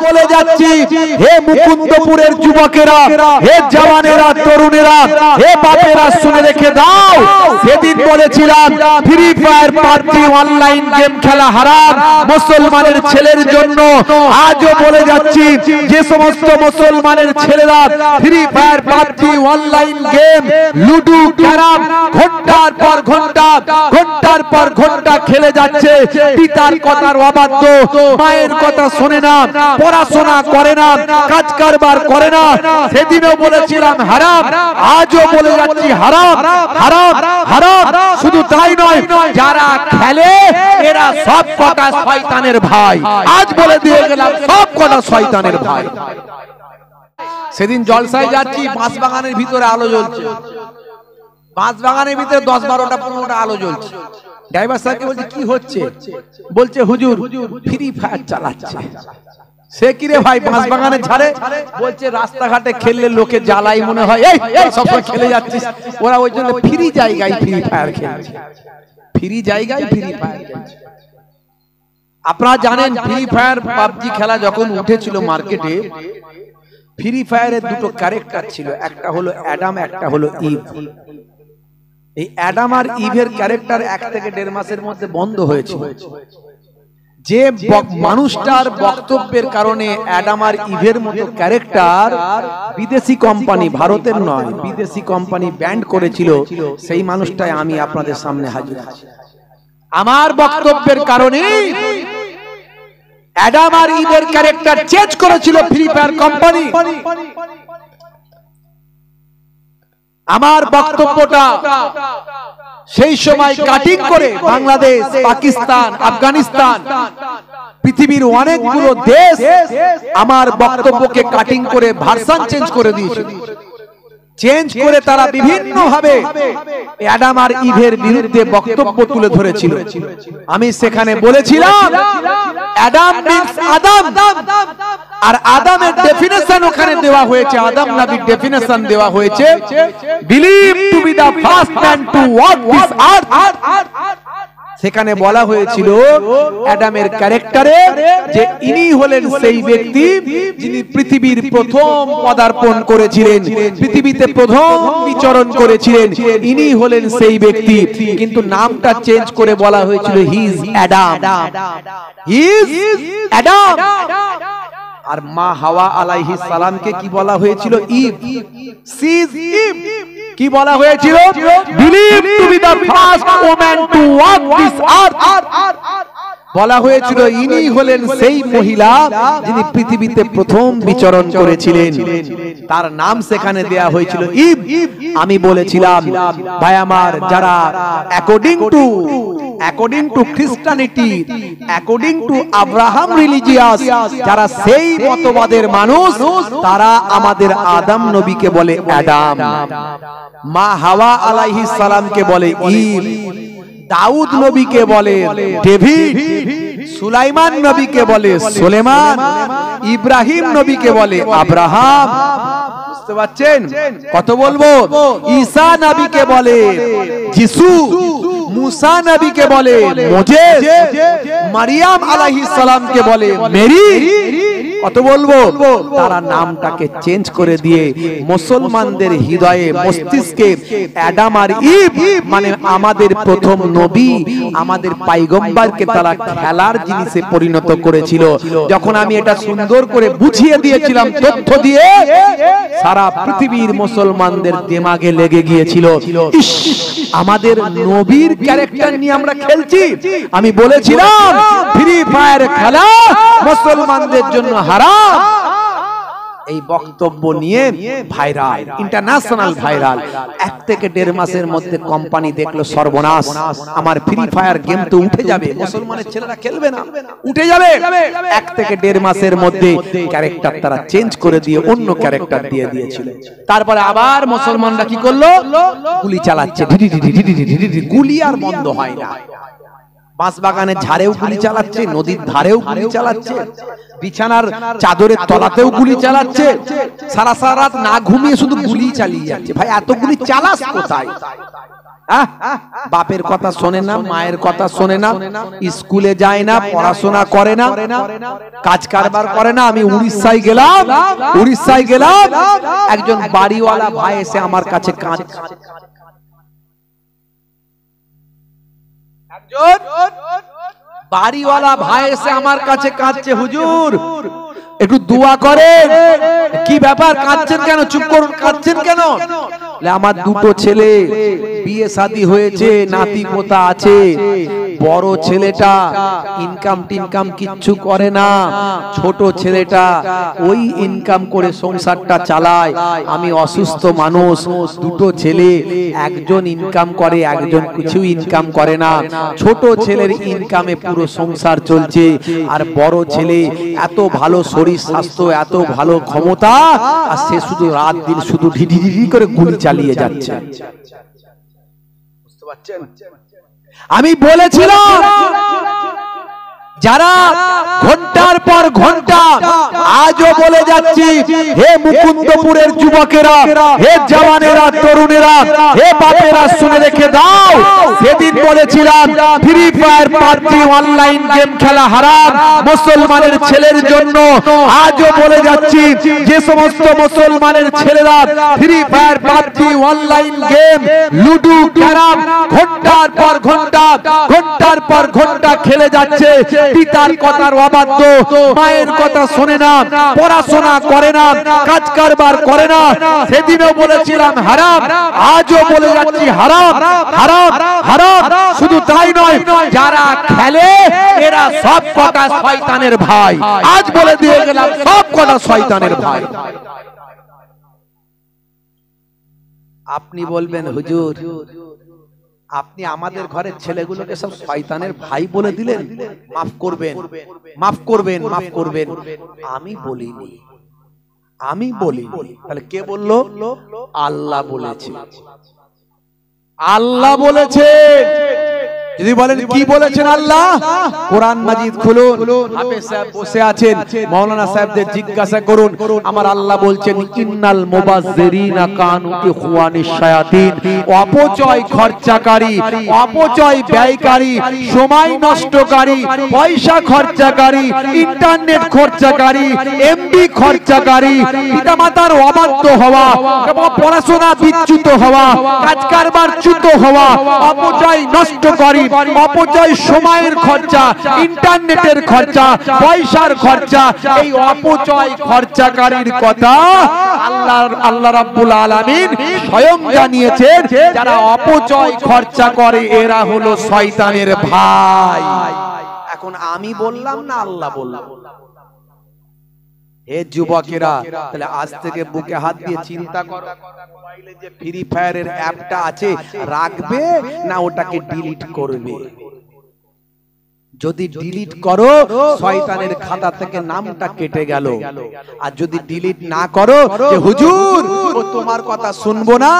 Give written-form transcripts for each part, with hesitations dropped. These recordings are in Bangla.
বলে যাচ্ছি, হে মুকুন্দপুরের যুবকেরা, হে জওয়ানেরা, তরুণেরা, হে বাপেরা, শুনে রেখে দাও। সেদিন বলেছিলাম free fire PUBG online game খেলা হারাম মুসলমানের ছেলের জন্য। আজও বলে যাচ্ছি, যে সমস্ত মুসলমানের ছেলেরা free fire PUBG online game ludo carrom ঘন্টার পর ঘন্টা, ঘন্টার পর ঘন্টা খেলে যাচ্ছে, পিতার কথার অবাধ্য, মায়ের কথা শোনে না, পড়াশোনা করে না, কাজ কারবার করে না, সেদিনও বলেছিলাম হারাম, আজও বলে যাচ্ছি হারাম, হারাম, হারাম। শুধু তাই নয়, যারা খেলে এরা সব কটা শয়তানের ভাই। আজ বলে দিয়ে গেলাম সব কটা শয়তানের ভাই। সেদিন জলসায় যাচ্ছি, বাঁশবাগানের ভিতরে আলো জ্বলছে, বাঁশবাগানের ভিতরে 10-12টা-15টা আলো জ্বলছে। ড্রাইভার সাহেবকে বলছে কি হচ্ছে? বলছে হুজুর ফ্রি ফায়ার চালাচ্ছে। সে কি রে ভাই, বাঁশবাগানের ঝাড়ে? বলছে রাস্তাঘাটে খেললে লোকে জ্বালাই মনে হয়, এই সবসময় খেলে যাচ্ছিস। ওরা ওই জন্য ফ্রি জায়গায় ফ্রি ফায়ার খেলছে, ফ্রি জায়গায় ফ্রি ফায়ার খেলছে। আপনারা জানেন ফ্রি ফায়ার পাবজি খেলা যখন উঠেছিল মার্কেটে, ফ্রি ফায়ারের দুটো ক্যারেক্টার ছিল, একটা হলো অ্যাডাম, একটা হলো ইভ। এই অ্যাডাম আর ইভের ক্যারেক্টার 1 থেকে 1.5 মাসের মধ্যে বন্ধ হয়েছিল। যে মানুষটার বক্তব্যের কারণে অ্যাডাম আর ইভের মতো ক্যারেক্টার বিদেশি কোম্পানি, ভারতের নয়, বিদেশি কোম্পানি ব্যান্ড করেছিল, সেই মানুষটাই আমি আপনাদের সামনে হাজির আছি। আমার বক্তব্যের কারণে অ্যাডাম আর ইভের ক্যারেক্টার চেঞ্জ করেছিল ফ্রি ফায়ার কোম্পানি। আমার বক্তব্যটা সেই সময় কাটিং করে বাংলাদেশ, পাকিস্তান, আফগানিস্তান, পৃথিবীর অনেকগুলো দেশ আমার বক্তব্যকে কাটিং করে ভার্সন চেঞ্জ করে দিয়েছিল। চেঞ্জ করে তারা বিভিন্ন ভাবে অ্যাডাম আর ইভের বিরুদ্ধে বক্তব্য তুলে ধরেছিল। আমি সেখানে বলেছিলাম অ্যাডাম মিন্স আদম, আর আদমের ডেফিনেশন ওখানে দেওয়া হয়েছে, আদম নবীর ডেফিনেশন দেওয়া হয়েছে, believe to be the first man to walk this earth. সেখানে বলা হয়েছিল অ্যাডামের ক্যারেক্টারে যে ইনি হলেন সেই ব্যক্তি যিনি পৃথিবীর প্রথম পদার্পণ করেছিলেন, পৃথিবীতে প্রথম বিচরণ করেছিলেন, ইনি হলেন সেই ব্যক্তি। কিন্তু নামটা চেঞ্জ করে বলা হয়েছিল he is Adam, he is Adam. আর মা হাওয়া আলাইহিস সালামকে কি বলা হয়েছিল? Eve, she is Eve. কি বলা হয়েছিল? Believe to be the first woman to walk this earth. বলা হয়েছিল ইনি হলেন সেই মহিলা যিনি পৃথিবীতে প্রথম বিচরণ করেছিলেন, তার নাম সেখানে দেয়া হয়েছিল ইভ। আমি বলেছিলাম ভাই আমার, যারা according to খ্রিস্টানিটি, according to Abraham religious, যারা সেই মতবাদের মানুষ, তারা আমাদের আদম নবীকে বলে অ্যাডাম, মা হাওয়া আলাইহিস সালামকে বলে ইভ, দাউদ নবীকে বলে ডেভিড, সুলাইমান নবীকে বলে সুলেমান, ইব্রাহিম নবীকে বলে আব্রাহাম। বুঝতে পারছেন? কত বলবো? ঈসা নবীকে বলে যিশু, মুসা নবীকে বলে মোজেস, মারিয়াম আলাইহিস সালামকে বলে মেরি। কত বলবো? তারা নামটাকে চেঞ্জ করে দিয়ে মুসলমানদের হৃদয়ে, মস্তিষ্কে অ্যাডাম আর ইভ মানে আমাদের প্রথম নবী, আমাদের পয়গম্বরকে তারা খেলার জিনিসে পরিণত করেছিল। যখন আমি এটা সুন্দর করে বুঝিয়ে দিয়েছিলাম তথ্য দিয়ে, সারা পৃথিবীর মুসলমানদের দিমাগে লেগে গিয়েছিল, ইস, আমাদের নবীর ক্যারেক্টার নিয়ে আমরা খেলছি। আমি বলেছিলাম ফ্রি ফায়ার খেলা মুসলমানদের জন্য হারাম। এই বক্তব্য নিয়ে ভাইরাল, ইন্টারন্যাশনাল ভাইরাল। 1 থেকে 1.5 মাসের মধ্যে কোম্পানি দেখলো সর্বনাশ, আমার ফ্রি ফায়ার গেম তো উঠে যাবে, মুসলমানের ছেলেরা খেলবে না, উঠে যাবে। 1 থেকে 1.5 মাসের মধ্যে ক্যারেক্টার তারা চেঞ্জ করে দিয়ে অন্য ক্যারেক্টার দিয়ে দিয়েছিল। তারপরে আবার মুসলমানরা কি করলো? গুলি চালাচ্ছে, গুলি আর বন্ধ হয় না। বাঁশবাগানের ঝাড়েও গুলি চালাচ্ছে, নদীর ধারেও গুলি চালাচ্ছে। বিছানার চাদরের তলাতেও গুলি চালাচ্ছে, সারা সারা রাত না ঘুমিয়ে শুধু গুলি চালিয়ে যাচ্ছে। ভাই এত গুলি চালাস কোথায়? বাপের কথা শোনে না, মায়ের কথা শোনে না, স্কুলে যায় না, পড়াশোনা করে না, কাজ কারবার করে না। আমি উড়িষ্যায় গেলাম, একজন বাড়িওয়ালা ভাই এসে আমার কাছে কাঁদছে। একজন বাড়িওয়ালা ভাই এসে আমার কাছে কাঁদছে, হুজুর একটু দোয়া করেন। কি ব্যাপার, কাঁদছেন কেন? চুপ করুন, কাঁদছেন কেন? আমার দুটো ছেলে বিয়ে শাদী হয়েছে, নাতি পোতা আছে। বড় ছেলেটা ইনকাম টিনকাম কিচ্ছু করে না, ছোট ছেলেটা ওই ইনকাম করে সংসারটা চালায়। আমি অসুস্থ মানুষ, দুটো ছেলে, একজন ইনকাম করে, একজন কিছু ইনকাম করে না। ছোট ছেলের ইনকামে পুরো সংসার চলছে, আর বড় ছেলে এত ভালো শরীর স্বাস্থ্য, এত ভালো ক্ষমতা, আর সে শুধু রাত দিন শুধু ঢিঢি করে গুলি চালিয়ে যাচ্ছে। বুঝতে পারছেন? আমি বলেছিলাম যারা ঘন্টার পর ঘন্টা, আজও বলে যাচ্ছি, হে মুকুন্দপুরের যুবকেরা, হে জওয়ানেরা, তরুণেরা, হে বাপেরা, শুনে রেখে দাও। সেদিন বলেছিলাম free fire PUBG online game খেলা হারাম মুসলমানের ছেলের জন্য। আজও বলে যাচ্ছি, যে সমস্ত মুসলমানের ছেলেরা free fire PUBG online game, ludo, carrom ঘন্টার পর ঘন্টা খেলে যাচ্ছে, পিতার কথার অবাধ্য, মায়ের কথা শোনে না, পড়াশোনা করে না, কাজ কারবার করে না। সেদিনও বলেছিলাম হারাম, আজও বলে যাচ্ছি হারাম, হারাম, হারাম। শুধু তাই নয়, যারা খেলে এরা সব কটা শয়তানের ভাই। আজ বলে দিয়ে গেলাম, সব কটা শয়তানের ভাই। আপনি বলবেন হুজুর, আপনি আমাদের ঘরের ছেলেগুলোকে সব শয়তানের ভাই বলে দিলেন, মাফ করবেন, মাফ করবেন, মাফ করবেন। আমি বলিনি, আমি বলিনি। তাহলে কে বললো? আল্লাহ বলেছে, আল্লাহ বলেছে। যদি বলেন কি বলেছেন আল্লাহ, কোরআন মাজিদ খুলুন, হাফেজ সাহেব বসে আছেন, মাওলানা সাহেবদের জিজ্ঞাসা করুন। আমার আল্লাহ বলছেন, ইন্নাল মুবাজ্জিরিনা কানু ইখওয়ানিশ শায়াতিন। অপচয় খরচাকারী, অপচয় ব্যয়কারী, সময় নষ্টকারী, পয়সা খরচাকারী, ইন্টারনেট খরচাকারী, এমবি খরচাকারী, পিতামাতার অবাধ্য হওয়া, পড়াশোনা বিচ্যুত হওয়া, কাজ কারবার চ্যুত হওয়া, অপচয় নষ্টকারী, অপচয় সময়ের খরচা, ইন্টারনেটের খরচা, পয়সার খরচা, এই অপচয় খরচাকারীর কথা আল্লাহ রাব্বুল আলামিন স্বয়ং জানিয়েছেন। যারা অপচয় খরচা করে এরা হলো শয়তানের ভাই। এখন আমি বললাম না আল্লাহ বললাম? হে যুবকেরা, তাহলে আজ থেকে বুকে হাত দিয়ে চিন্তা করো, মোবাইলে যে ফ্রি ফায়ারের অ্যাপটা আছে রাখবে না ওটাকে ডিলিট করবে? যদি ডিলিট করো, শয়তানের খাতা থেকে নামটা কেটে গেল। আর যদি ডিলিট না করো, যে হুজুর ও তোমার কথা শুনবো না,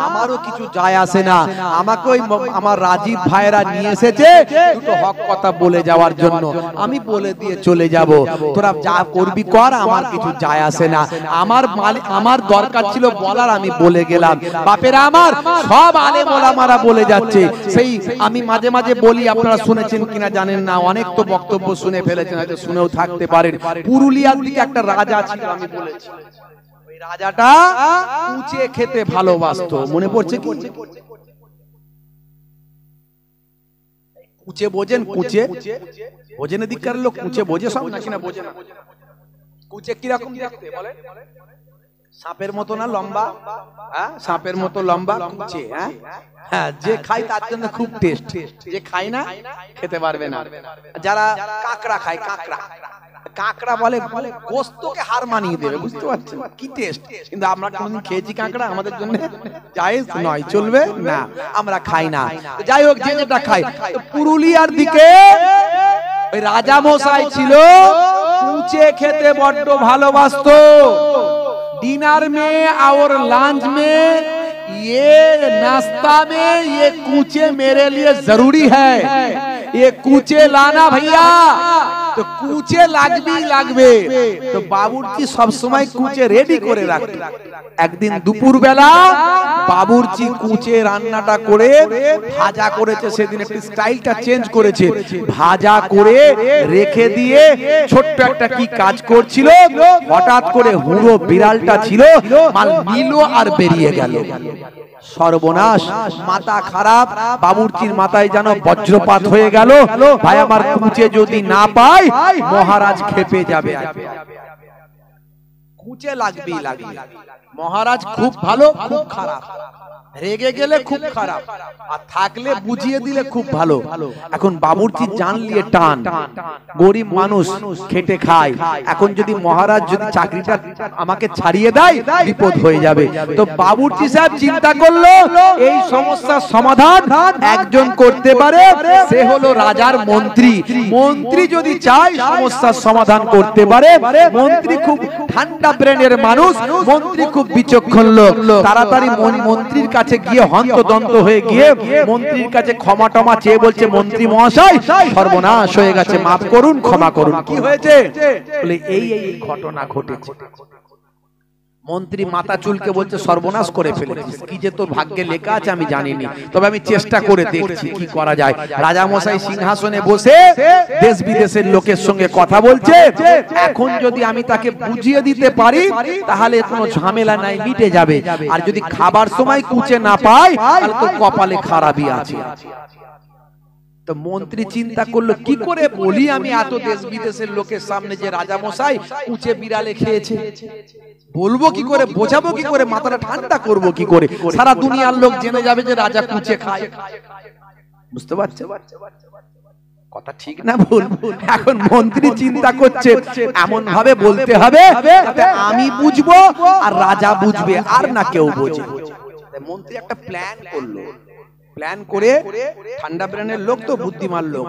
আমারও কিছু যায় আসে না, আমাকে ওই আমার রাজীব ভাইরা নিয়ে এসেছে দুটো হক কথা বলে যাওয়ার জন্য, আমি বলে দিয়ে চলে যাব, তোরা যা করবি কর, আমার কিছু যায় আসে না। আমার দরকার ছিল বলার, আমি বলে গেলাম। বাপেরা আমার, সব আলেম ওলামারা বলে যাচ্ছে। সেই আমি মাঝে মাঝে বলি, আপনারা শুনেছেন কিনা জানেন না, অনেক তো বক্তব্য শুনে ফেলেছেন, হয়তো শুনেও থাকতে পারেন। পুরুলিয়ার দিকে একটা রাজা ছিল, আমি বলেছি ওই রাজাটা কুচে খেতে ভালোবাসতো। মনে পড়ছে কি? কুচে বোঝেন? কুচে বোঝেন? দিককার লোক কুচে বোঝে সব নাকি না বোঝে না? কুচে কিরকম দেখতে বলেন? সাপের মতো না লম্বা? হ্যাঁ, সাপের মতো লম্বা কুচে। হ্যাঁ হ্যাঁ, যে খায় তার জন্য খুব টেস্ট, যে খায় না খেতে পারবে না। যারা কাঁকড়া খায়, কাঁকড়া বলে গোস্তকে হার মানিয়ে দেবে, বুঝতে পারছেন কি টেস্ট। কিন্তু আমরা কোনদিন খেয়েছি কাঁকড়া? আমাদের জন্য জায়েজ নয়, চলবে না, আমরা খাই না। যাই হোক, যে যেটা খায়। পুরুলিয়ার দিকে ওই রাজা মশাই ছিল, কুচে খেতে বড্ড ভালোবাসতো। डिनर में और लंच में, ये नाश्ता में, ये कूचे मेरे लिए जरूरी है, ये कूचे लाना भैया। তো কুচে লাগবেই লাগবে। তো বাবুর্চি সব সময় কুচে রেডি করে রাখে। একদিন দুপুর বেলা বাবুর্চি কুচে রান্নাটা করে ভাজা করেছে। সেদিন একটু স্টাইলটা চেঞ্জ করেছে, ভাজা করে রেখে দিয়ে ছোট্ট একটা কি কাজ করছিল, হঠাৎ করে হুড়ো বিড়ালটা ছিল মাল নিল আর বেরিয়ে গেল। সর্বনাশ, মাথা খারাপ, বাবুর্চির মাথায় যেন বজ্রপাত হয়ে গেল। ভাই আমার, কুচে যদি না পায় মহারাজ খেপে যাবে। কুচে লাগবেই লাগবে। মহারাজ খুব ভালো, খুব খারাপ, রেগে গেলে খুব খারাপ, আর থাকলে বুঝিয়ে দিলে খুব ভালো। এখন বাবুর্চি জানলিয়ে টান, গরিব মানুষ খেটে খায়। এখন যদি মহারাজ যদি চাকরিটা আমাকে ছাড়িয়ে দেয় বিপদ হয়ে যাবে। তো বাবুর্চি সাহেব চিন্তা করলো এই সমস্যার সমাধান একজন করতে পারে, সে হলো রাজার মন্ত্রী। মন্ত্রী যদি চায় সমস্যার সমাধান করতে পারে। মন্ত্রী খুব ঠান্ডা ব্রেনের মানুষ, মন্ত্রী খুব বিচক্ষণ লোক। তাড়াতাড়ি মন্ত্রীর কাছে গিয়ে হন্তদন্ত হয়ে গিয়ে মন্ত্রীর কাছে ক্ষমা টমা চেয়ে বলছে, মন্ত্রী মহাশয় সর্বনাশ হয়ে গেছে, মাফ করুন, ক্ষমা করুন। কি হয়েছে? বলে এই এই ঘটনা ঘটেছে। মন্ত্রী মাথা চুলকে বলছে, সর্বনাশ করে ফেলেছিস, কি যে তোর ভাগ্যে লেখা আছে আমি জানিনি, তবে আমি চেষ্টা করে দেখছি কি করা যায়। রাজা মশাই সিংহাসনে বসে দেশ বিদেশের লোকের সঙ্গে কথা বলছে। এখন যদি আমি তাকে বুঝিয়ে দিতে পারি তাহলে কোনো ঝামেলা নাই, মিটে যাবে। আর যদি খাবার সময় কুচে না পায় তাহলে তো কপালে খারাপই আছে। তো মন্ত্রী চিন্তা করলো, কি করে বলি আমি এত দেশ বিদেশের লোকের সামনে যে রাজা মশাই কুচে বিড়ালে খেয়েছে। বলবো কি করে, বোঝাবো কি করে, মাথাটা ঠান্ডা করবো কি করে, সারা দুনিয়ার লোক জেনে যাবে যে রাজা কুচে খায়। বুঝতে পারছো কথা ঠিক না ভুল? এখন মন্ত্রী চিন্তা করছে এমন ভাবে বলতে হবে যাতে আমি বুঝবো আর রাজা বুঝবে, আর না কেউ বোঝে। মন্ত্রী একটা প্ল্যান করলো। প্ল্যান করে, ঠান্ডা ব্রেনের লোক তো, বুদ্ধিমান লোক,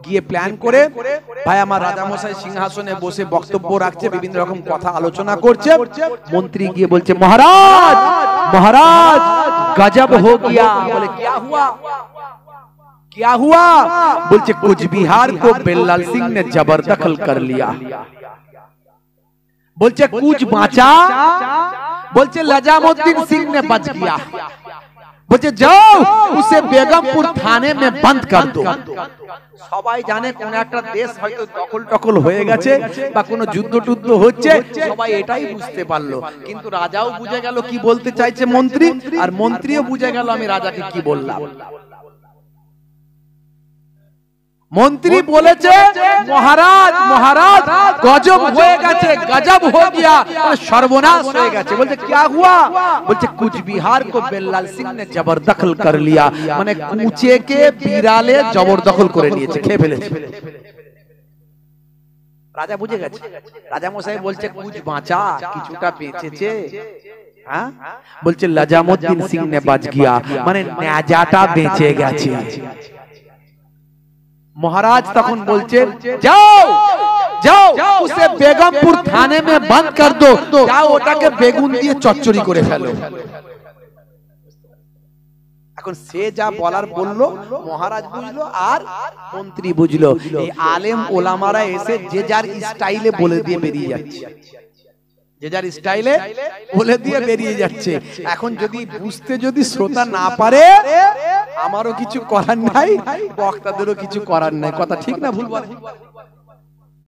গিয়ে প্ল্যান করে ভাই আমার রাজামশাই সিংহাসনে বসে বক্তব্য রাখছে, বিভিন্ন রকম কথা আলোচনা করছে। মন্ত্রী গিয়ে বলছে, মহারাজ মহারাজ গজব हो गया। বলে क्या हुआ? क्या हुआ? बोलते कुछ बिहार को बेल्लाल सिंह ने जबरदखल कर लिया। बोलते कुछ बाँचा, बोलते लजामुद्दीन सिंह ने बच गया। बोलते जाओ उसे बेगमपुर थाने में बंद कर दो। সবাই জানে কোন একটা দেশ হয়তো দখল টকল হয়ে গেছে বা কোনো যুদ্ধ টুদ্ধ হচ্ছে, সবাই এটাই বুঝতে পারলো। কিন্তু রাজাও বুঝে গেল কি বলতে চাইছে মন্ত্রী, আর মন্ত্রীও বুঝে গেল আমি রাজাকে কি বললাম। মন্ত্রী বলেছে, মহারাজ মহারাজ গজব হয়ে গেছে, গজব हो गया, সর্বনাশ হয়ে গেছে। বলছে क्या हुआ? বলছে কুচ বিহার को बेल्लाल सिंह ने जबरदखल कर लिया। মানে কুচে কে বিড়ালে জবরদখল করে নিয়েছে, খেয়ে ফেলেছে। রাজা বুঝে গেছে। রাজা মশাই বলছে কুচ বাঁচা, কিছুটা বেঁচেছে। হ্যাঁ, বলছে লজামুদ্দিন সিং ने बच गया, মানে নেজাটা বেঁচে গেছে। महाराज तখন বলছে, যাও যাও उसे बेगमपुर थाने में बंद कर दो, যাও ওটাকে বেগুন দিয়ে চচ্চড়ি করে ফেলো। এখন সে যা বলার বললো, মহারাজ বুঝলো আর মন্ত্রী বুঝলো। এই আলেম ওলামারা এসে যে যার স্টাইলে বলে দিয়ে বেরিয়ে যাচ্ছে, যে যার স্টাইলে বলে দিয়ে বেরিয়ে যাচ্ছে। এখন যদি বুঝতে যদি শ্রোতা না পারে, আমারও কিছু করার নাই, বক্তাদেরও কিছু করার নাই। কথা ঠিক না ভুল?